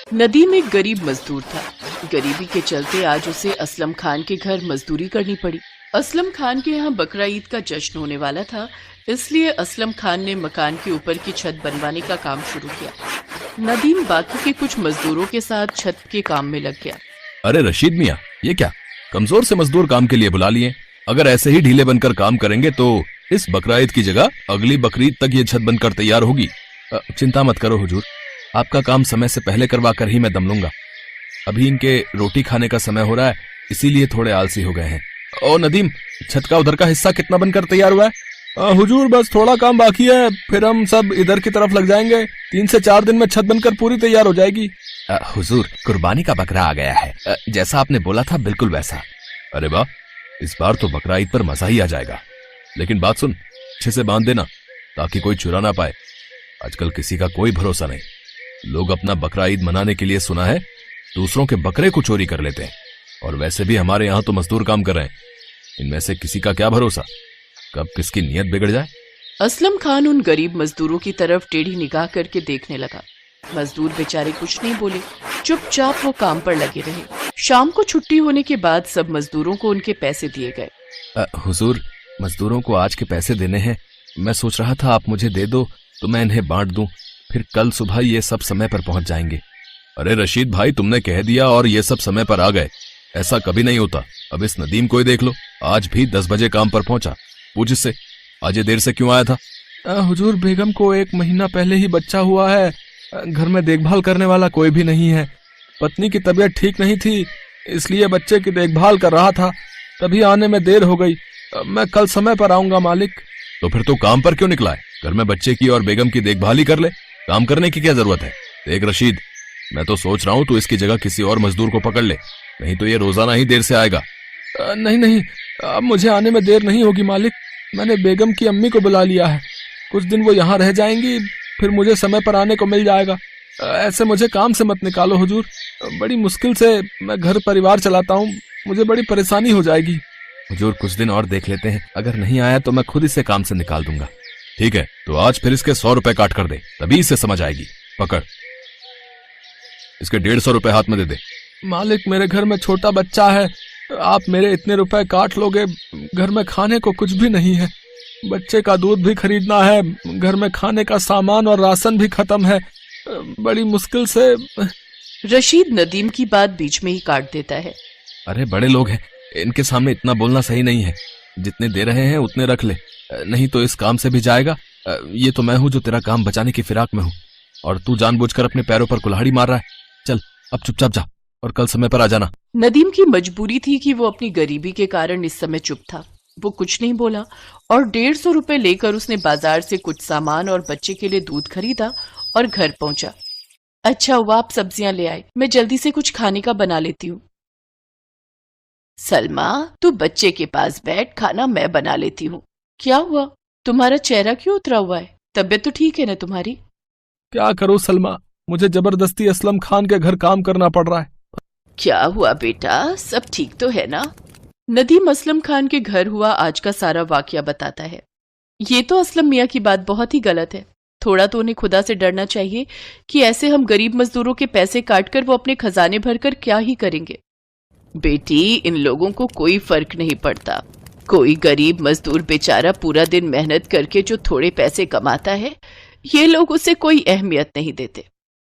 नदीम एक गरीब मजदूर था। गरीबी के चलते आज उसे असलम खान के घर मजदूरी करनी पड़ी। असलम खान के यहाँ बकरा ईद का जश्न होने वाला था, इसलिए असलम खान ने मकान के ऊपर की छत बनवाने का काम शुरू किया। नदीम बाकी के कुछ मजदूरों के साथ छत के काम में लग गया। अरे रशीद मियाँ, ये क्या कमजोर से मजदूर काम के लिए बुला लिए? अगर ऐसे ही ढीले बनकर काम करेंगे तो इस बकरा ईद की जगह अगली बकरीद तक ये छत बनकर तैयार होगी। चिंता मत करो हुजूर, आपका काम समय से पहले करवा कर ही मैं दम लूंगा। अभी इनके रोटी खाने का समय हो रहा है, इसीलिए थोड़े आलसी हो गए हैं। ओ नदीम, छत का उधर का हिस्सा कितना बनकर तैयार हुआ है? हुजूर बस थोड़ा काम बाकी है, फिर हम सब इधर की तरफ लग जाएंगे। 3 से 4 दिन में छत बनकर पूरी तैयार हो जाएगी। हुजूर, कुर्बानी का बकरा आ गया है, जैसा आपने बोला था बिल्कुल वैसा। अरे वाह, इस बार तो बकरा ईद पर मजा ही आ जाएगा। लेकिन बात सुन, अच्छे से बांध देना ताकि कोई चुरा ना पाए। आजकल किसी का कोई भरोसा नहीं। लोग अपना बकरा ईद मनाने के लिए सुना है दूसरों के बकरे को चोरी कर लेते हैं। और वैसे भी हमारे यहाँ तो मजदूर काम कर रहे हैं, इनमें से किसी का क्या भरोसा, कब किसकी नीयत बिगड़ जाए। असलम खान उन गरीब मजदूरों की तरफ टेढ़ी निगाह करके देखने लगा। मजदूर बेचारे कुछ नहीं बोले, चुपचाप वो काम पर लगे रहे। शाम को छुट्टी होने के बाद सब मजदूरों को उनके पैसे दिए गए। हुजूर, मजदूरों को आज के पैसे देने हैं। मैं सोच रहा था आप मुझे दे दो तो मैं इन्हें बांट दूं, फिर कल सुबह ये सब समय पर पहुंच जाएंगे। अरे रशीद भाई, तुमने कह दिया और ये सब समय पर आ गए, ऐसा कभी नहीं होता। अब इस नदीम को ही देख लो, आज भी 10 बजे काम पर पहुंचा। पूछ इससे आज ये देर से क्यों आया था? हुजूर, बेगम को 1 महीना पहले ही बच्चा हुआ है, घर में देखभाल करने वाला कोई भी नहीं है। पत्नी की तबीयत ठीक नहीं थी, इसलिए बच्चे की देखभाल कर रहा था, तभी आने में देर हो गई। मैं कल समय पर आऊंगा मालिक। तो फिर तो काम पर क्यों निकला है? घर में बच्चे की और बेगम की देखभाल ही कर ले, काम करने की क्या जरूरत है? देख रशीद, मैं तो सोच रहा हूँ तू इसकी जगह किसी और मजदूर को पकड़ ले, नहीं तो ये रोजाना ही देर से आएगा। नहीं नहीं, अब मुझे आने में देर नहीं होगी मालिक। मैंने बेगम की अम्मी को बुला लिया है, कुछ दिन वो यहाँ रह जाएंगी, फिर मुझे समय पर आने को मिल जाएगा। ऐसे मुझे काम से मत निकालो हुजूर, बड़ी मुश्किल से मैं घर परिवार चलाता हूँ, मुझे बड़ी परेशानी हो जाएगी। हुजूर, कुछ दिन और देख लेते हैं, अगर नहीं आया तो मैं खुद इसे काम से निकाल दूंगा। ठीक है, तो आज फिर इसके 100 रुपए काट कर दे, तभी इसे समझ आएगी। पकड़, इसके 150 रुपए हाथ में दे दे। मालिक, मेरे घर में छोटा बच्चा है, आप मेरे इतने रुपए काट लोगे? घर में खाने को कुछ भी नहीं है, बच्चे का दूध भी खरीदना है, घर में खाने का सामान और राशन भी खत्म है, बड़ी मुश्किल से। रशीद नदीम की बात बीच में ही काट देता है। अरे बड़े लोग हैं, इनके सामने इतना बोलना सही नहीं है। जितने दे रहे हैं उतने रख ले, नहीं तो इस काम से भी जाएगा। ये तो मैं हूं जो तेरा काम बचाने की फिराक में हूं, और तू जानबूझकर अपने पैरों पर कुल्हाड़ी मार रहा है। चल अब चुपचाप जा और कल समय पर आ जाना। नदीम की मजबूरी थी कि वो अपनी गरीबी के कारण इस समय चुप था। वो कुछ नहीं बोला और 150 रुपए लेकर उसने बाजार से कुछ सामान और बच्चे के लिए दूध खरीदा और घर पहुंचा। अच्छा हुआ आप सब्जियां ले आए, मैं जल्दी से कुछ खाने का बना लेती हूँ। सलमा, तू बच्चे के पास बैठ, खाना मैं बना लेती हूँ। क्या हुआ, तुम्हारा चेहरा क्यों उतरा हुआ है? तबीयत तो ठीक है ना तुम्हारी? क्या करूं सलमा, मुझे जबरदस्ती असलम खान के घर काम करना पड़ रहा है। क्या हुआ बेटा, सब ठीक तो है ना? नदीम असलम खान के घर हुआ आज का सारा वाकया बताता है। ये तो असलम मियाँ की बात बहुत ही गलत है। थोड़ा तो उन्हें खुदा से डरना चाहिए कि ऐसे हम गरीब मजदूरों के पैसे काटकर वो अपने खजाने भरकर क्या ही करेंगे। बेटी, इन लोगों को कोई फर्क नहीं पड़ता। कोई गरीब मजदूर बेचारा पूरा दिन मेहनत करके जो थोड़े पैसे कमाता है, ये लोग उसे कोई अहमियत नहीं देते।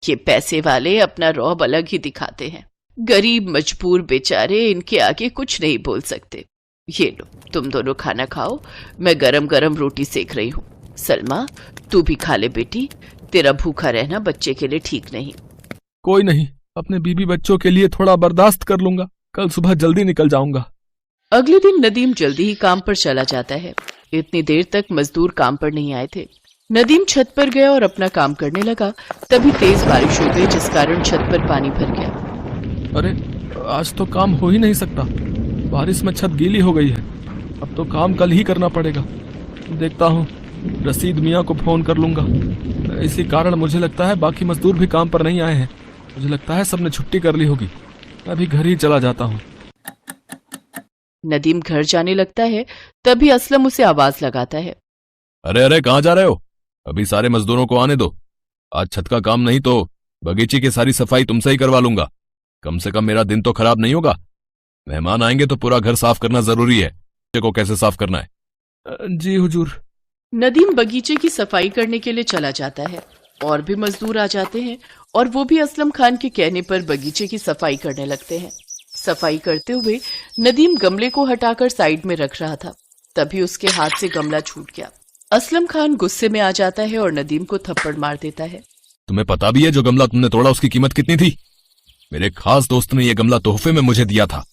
ये पैसे वाले अपना रौब अलग ही दिखाते हैं। गरीब मजबूर बेचारे इनके आगे कुछ नहीं बोल सकते। ये लो, तुम दोनों खाना खाओ, मैं गरम गरम रोटी सेक रही हूँ। सलमा, तू भी खा ले बेटी, तेरा भूखा रहना बच्चे के लिए ठीक नहीं। कोई नहीं, अपने बीबी बच्चों के लिए थोड़ा बर्दाश्त कर लूंगा, कल सुबह जल्दी निकल जाऊंगा। अगले दिन नदीम जल्दी ही काम पर चला जाता है। इतनी देर तक मजदूर काम पर नहीं आए थे। नदीम छत पर गया और अपना काम करने लगा, तभी तेज बारिश हो गई जिस कारण छत पर पानी भर गया। अरे आज तो काम हो ही नहीं सकता, बारिश में छत गीली हो गई है। अब तो काम कल ही करना पड़ेगा। देखता हूँ, रशीद मियाँ को फोन कर लूंगा। इसी कारण मुझे लगता है बाकी मजदूर भी काम पर नहीं आए हैं। मुझे लगता है सबने छुट्टी कर ली होगी। मैं अभी घर ही चला जाता हूँ। नदीम घर जाने लगता है, तभी असलम उसे आवाज लगाता है। अरे अरे, कहाँ जा रहे हो? अभी सारे मजदूरों को आने दो, आज छत का काम नहीं तो बगीचे की सारी सफाई तुमसे ही करवा लूंगा। कम से कम मेरा दिन तो खराब नहीं होगा। मेहमान आएंगे तो पूरा घर साफ करना जरूरी है। बगीचे को कैसे साफ करना है? जी हुजूर। नदीम बगीचे की सफाई करने के लिए चला जाता है। और भी मजदूर आ जाते हैं और वो भी असलम खान के कहने पर बगीचे की सफाई करने लगते हैं। सफाई करते हुए नदीम गमले को हटाकर साइड में रख रहा था, तभी उसके हाथ से गमला छूट गया। असलम खान गुस्से में आ जाता है और नदीम को थप्पड़ मार देता है। तुम्हें पता भी है जो गमला तुमने तोड़ा उसकी कीमत कितनी थी? मेरे खास दोस्त ने यह गमला तोहफे में मुझे दिया था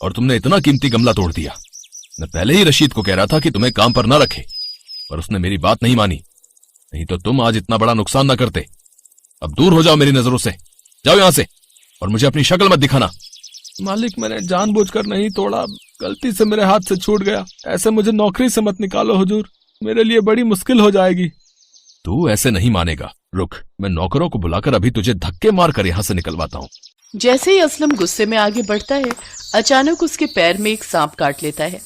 और तुमने इतना कीमती गमला तोड़ दिया। मैं पहले ही रशीद को कह रहा था कि तुम्हें काम पर ना रखे, पर उसने मेरी बात नहीं मानी। नहीं तो तुम आज इतना बड़ा नुकसान ना करते। अब दूर हो जाओ मेरी नजरों से। जाओ यहां से और मुझे अपनी शक्ल मत दिखाना। मालिक, मैंने जानबूझकर नहीं तोड़ा, गलती से मेरे हाथ से छूट गया। ऐसे मुझे नौकरी से मत निकालो हुजूर, मेरे लिए बड़ी मुश्किल हो जाएगी। तू ऐसे नहीं मानेगा। रुक, मैं नौकरों को बुलाकर अभी तुझे धक्के मारकर यहां से निकलवाता हूं। जैसे ही असलम गुस्से में आगे बढ़ता है, अचानक उसके पैर में एक सांप काट लेता है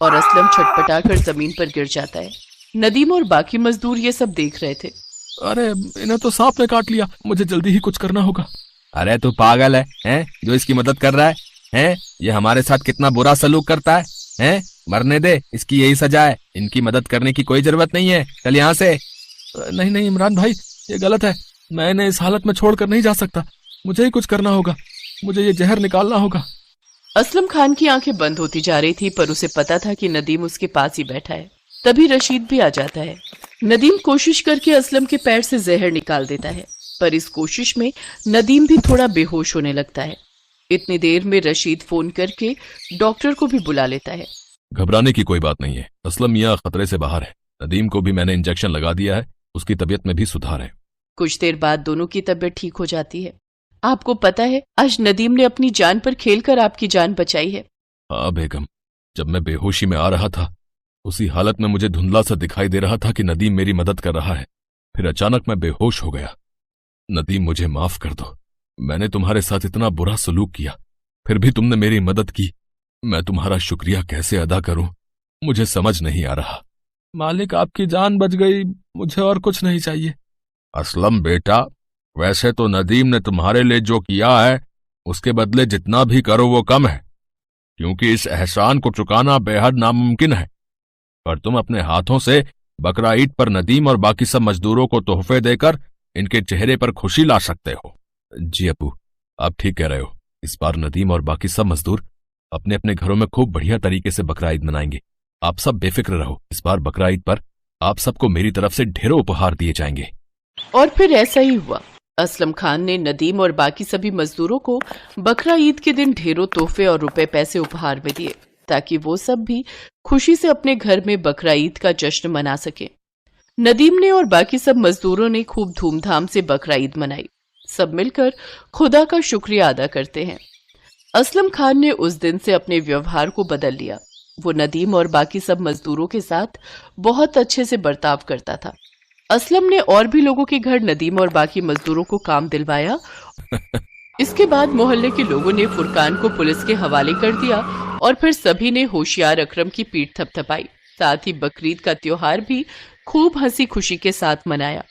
और असलम छटपटाकर जमीन पर गिर जाता है। नदीम और बाकी मजदूर ये सब देख रहे थे। अरे, इन्हें तो सांप ने काट लिया, मुझे जल्दी ही कुछ करना होगा। अरे तू पागल है जो इसकी मदद कर रहा है? ये हमारे साथ कितना बुरा सलूक करता है? मरने दे, इसकी यही सजा है। इनकी मदद करने की कोई जरूरत नहीं है। चल यहाँ से। नहीं नहीं इमरान भाई, ये गलत है। मैं इन्हें इस हालत में छोड़कर नहीं जा सकता। मुझे ही कुछ करना होगा, मुझे ये जहर निकालना होगा। असलम खान की आंखें बंद होती जा रही थी, पर उसे पता था कि नदीम उसके पास ही बैठा है। तभी रशीद भी आ जाता है। नदीम कोशिश करके असलम के पैर से जहर निकाल देता है, पर इस कोशिश में नदीम भी थोड़ा बेहोश होने लगता है। इतनी देर में रशीद फोन करके डॉक्टर को भी बुला लेता है। घबराने की कोई बात नहीं है, असलम मियां खतरे से बाहर है। नदीम को भी मैंने इंजेक्शन लगा दिया है, उसकी तबीयत में भी सुधार है। कुछ देर बाद दोनों की तबीयत ठीक हो जाती है। आपको पता है, आज नदीम ने अपनी जान पर खेलकर आपकी जान बचाई है। हाँ बेगम, जब मैं बेहोशी में आ रहा था उसी हालत में मुझे धुंधला सा दिखाई दे रहा था कि नदीम मेरी मदद कर रहा है। फिर अचानक मैं बेहोश हो गया। नदीम, मुझे माफ कर दो। मैंने तुम्हारे साथ इतना बुरा सलूक किया, फिर भी तुमने मेरी मदद की। मैं तुम्हारा शुक्रिया कैसे अदा करूं, मुझे समझ नहीं आ रहा। मालिक, आपकी जान बच गई, मुझे और कुछ नहीं चाहिए। असलम बेटा, वैसे तो नदीम ने तुम्हारे लिए जो किया है उसके बदले जितना भी करो वो कम है, क्योंकि इस एहसान को चुकाना बेहद नामुमकिन है। पर तुम अपने हाथों से बकरा ईद पर नदीम और बाकी सब मजदूरों को तोहफे देकर इनके चेहरे पर खुशी ला सकते हो। जी अब्बू, आप ठीक कह रहे हो। इस बार नदीम और बाकी सब मजदूर अपने अपने घरों में खूब बढ़िया तरीके से बकरा ईद मनाएंगे। आप सब बेफिक्र रहो, इस बार बकरा ईद पर आप सबको मेरी तरफ से ढेरों उपहार दिए जाएंगे। और फिर ऐसा ही हुआ। असलम खान ने नदीम और बाकी सभी मजदूरों को बकरा ईद के दिन ढेरों तोहफे और रुपए पैसे उपहार में दिए, ताकि वो सब भी खुशी से अपने घर में बकरा ईद का जश्न मना सके। नदीम ने और बाकी सब मजदूरों ने खूब धूमधाम से बकरा ईद मनाई। सब मिलकर खुदा का शुक्रिया अदा करते हैं। असलम खान ने उस दिन से अपने व्यवहार को बदल लिया। वो नदीम और बाकी सब मजदूरों के साथ बहुत अच्छे से बर्ताव करता था। असलम ने और भी लोगों के घर नदीम और बाकी मजदूरों को काम दिलवाया। इसके बाद मोहल्ले के लोगों ने फुरकान को पुलिस के हवाले कर दिया और फिर सभी ने होशियार अकरम की पीठ थपथपाई। साथ ही बकरीद का त्योहार भी खूब हंसी खुशी के साथ मनाया।